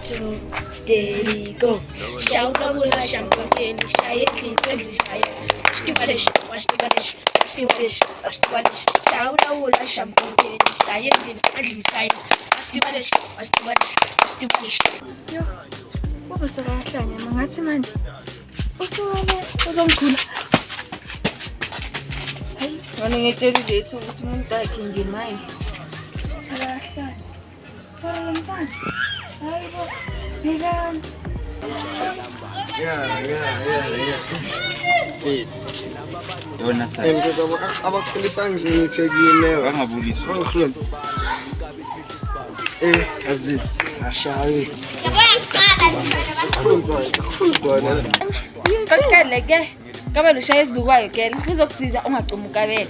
2, steady, go. Shout out la champagne, shy it, shy. Stibadish, watch the badish, stibadish, stibadish. Shout out la champagne, shy it, shy. Stibadish, stibadish. Yo, ubusakahlanya mangathi manje. Usukane uzomkhula. Hayi, wena ngitshela lethu ukuthi umuntu akhe nje manje. Sakahlanya. Para mfana. Hayibo. Zikani. Yeah. Fit. Yona sa. Abakhulisa nje ngifekile. Bangabulisa. Bangihlonze. Azil. Ashayi. Kakele ke. Kaba lo shaya isibukwayo ke. Kuzokusiza ungacuma ukabela.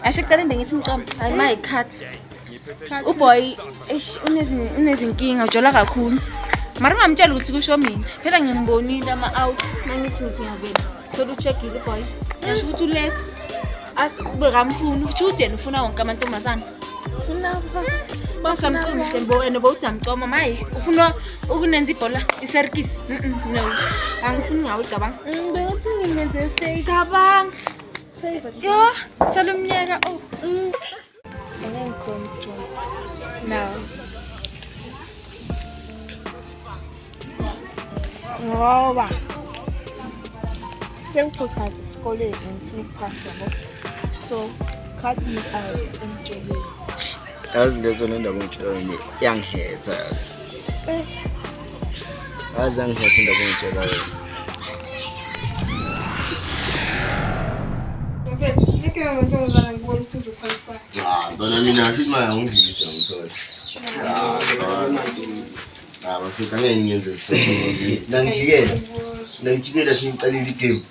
Ashe kuqala ngithi umcamo. Hayi my cut. Uboy unezinkinga ujola kakhulu. Mara ngamtshela ukuthi kusho mina. Phela ngimbonile ama-outs mangithi ngiyabela. Thola ucheckile boy. Ngisho ukuthi ulethe. Asibe kamfuni. Uthi yena ufuna wonke amantombazana. Ufuna basamcoma shembo ene bowuthamcoma maye. Ufuna ukunenza ibhola iserkis. No. Angifuni ngawe cabanga. Bengathi ngimenze fake. Cabanga. Favor. Yo, salumnyaka oh. Control. No. Ngoba sengifocus esikoleni ngifuna ukuphasa so cut me out emjobeni. Yazi lezo nendaba ngitshela wena yangihetha yazi. Yazi yangihetha indaba ngitshela wena. Bona mina asithi manje ungivisa ngithosi. Bafika ngeke ngiyenze isonto. Nangijikela singicalile igame.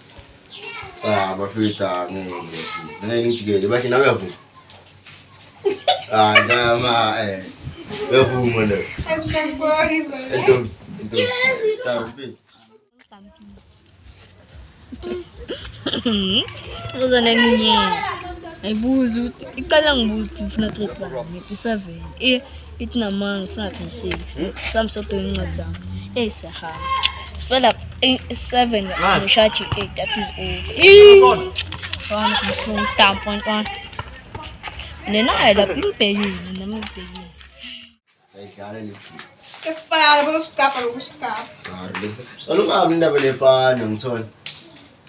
Bafika ngeke ngijikele bathi nawe uyavuma. Jama uyavuma lo. Uzana nginyeni. Ayibuza ukuthi icala ngibuza ukuthi ufuna grade 1 ngithi 7. Ithi namanga ufuna 6. Some sort of incwadi zami. Sahamba. Sifela 7 ngishathi 8 that is over. One from standpoint 1. Nena la impeyuzi nami impeyuzi. Sayidlala le. Kefala boskapa lokuskapa. Olungabi indaba lepana ngithola.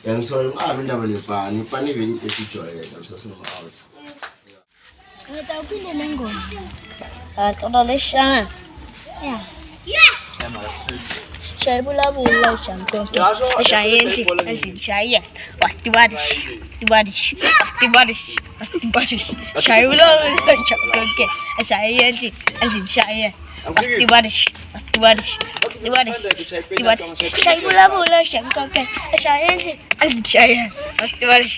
Yangithola ungabi indaba lepana. Ipani vele esijwayele sasino out. Ngita uphinde lengoma. Atola leshana. Yeah. Shayibula bula shamtonto. Shayenzi ashaya. Wastibadi. Shayibula shamtonto. Shayenzi ashaya. Wastibadi. Shayibula bula shamtonto. Shayenzi ashaya. Wastibadi.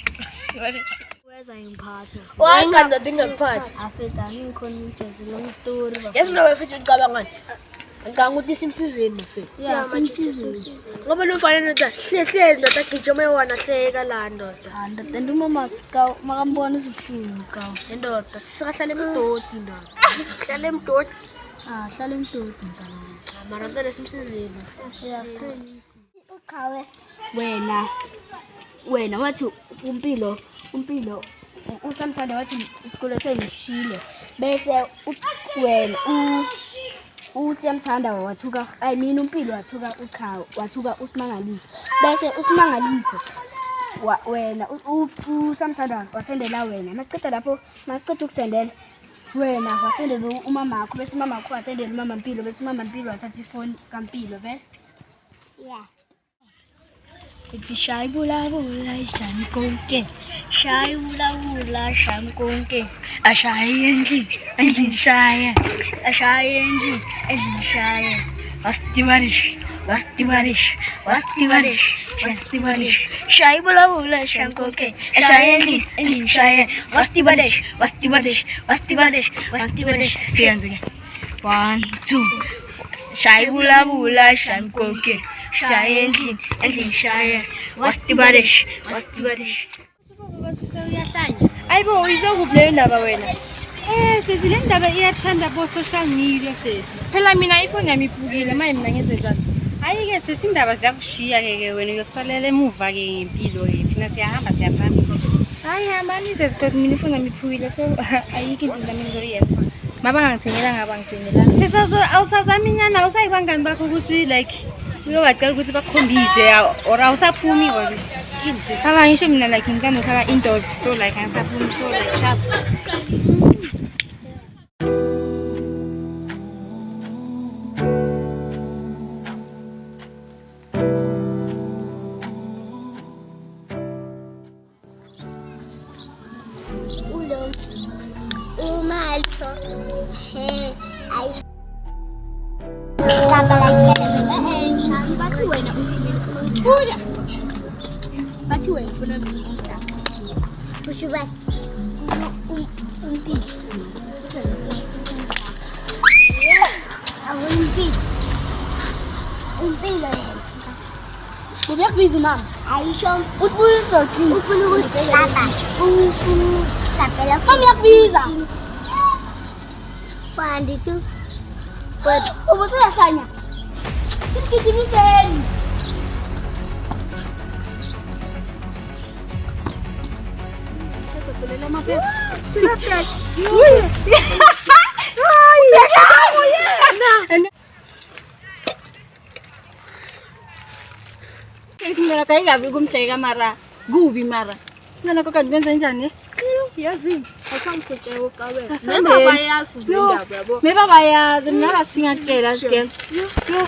Weza imphatha. Wayenganda dingakuphathi. Afeta ngikhona ukuthi long story. Yazi mina bafethu ucabangani? Ngicabanga ukuthi simsizeni mfethu. Yeah, simsizwe. Ngoba lo mfanele ndoda hle ndoda gijima yona hleka la ndoda. Ndoda ndumama ka makambona uzibuhlungu ka. Ndoda sikahlala emdodi ndoda. Hlala emdodi. Hlala emdodi mntana. Mara ndoda simsizeni. Yeah, training. Uqhawe wena wathi umpilo usamthanda wathi isikole sengishile bese wena usiyamthanda wathuka umpilo wathuka usimangaliso bese usimangaliso wena usamthanda wasendela wena maqeda lapho maqeda ukusendela wena wasendela umama wakho bese umama wakho wasendela umama Mpilo bese umama Mpilo wathatha ifoni kaMpilo vele Yeah. Shayibula shamkonke. Shayibula shamkonke. Ashayenzi ezishaya. Ashayenzi ezishaya. Wastibarish. Shayibula shamkonke. Ashayenzi ezishaya. Wastibarish. Siyanze. 1 2 Shayibula shamkonke. Shayenzi ezishaya. Wastibarish. uyahlanya Ayibo uyizokublela indaba wena. Sesi le ndaba iyathanda bo social media sesi. Phela mina ifoni yami iphukile manje mina ngenze njani? Hayi-ke sesi indaba ziyakushiya-ke wena uyosalela emuva-ke ngempilo-ke thina siyahamba siyaphambili. Hayi hambanise because mina ifoni yami iphukile so ayikho into mina ngizoyenza. Mabangangithengela ngabangithengelanga. Sesi awusazaminyana awusayibangani bakho ukuthi like uyobacela ukuthi bakukhombise or awusaphumi or yini sesi? Sala ngisho mina like ngithanda ukuhlala indoors so like angisaphumi so like sharp. Bathi wena ufuna mina usho bathi umpilo umpilo yena Uyakubiza mama. ayisho Ubuzo kini. ufuna ukusilapha lapela Mama uyakubiza. kwandi tu Ubusuyahlanya. Sigijimiseni. Isimela kayingabi kumhleka mara kubi mara. Ngana kokani kwenza njani? Yazini. Asangisetshela ukawela. Noma bayazi le ndaba yabo. Meba bayazi mina ngasingatshela sike. Yo.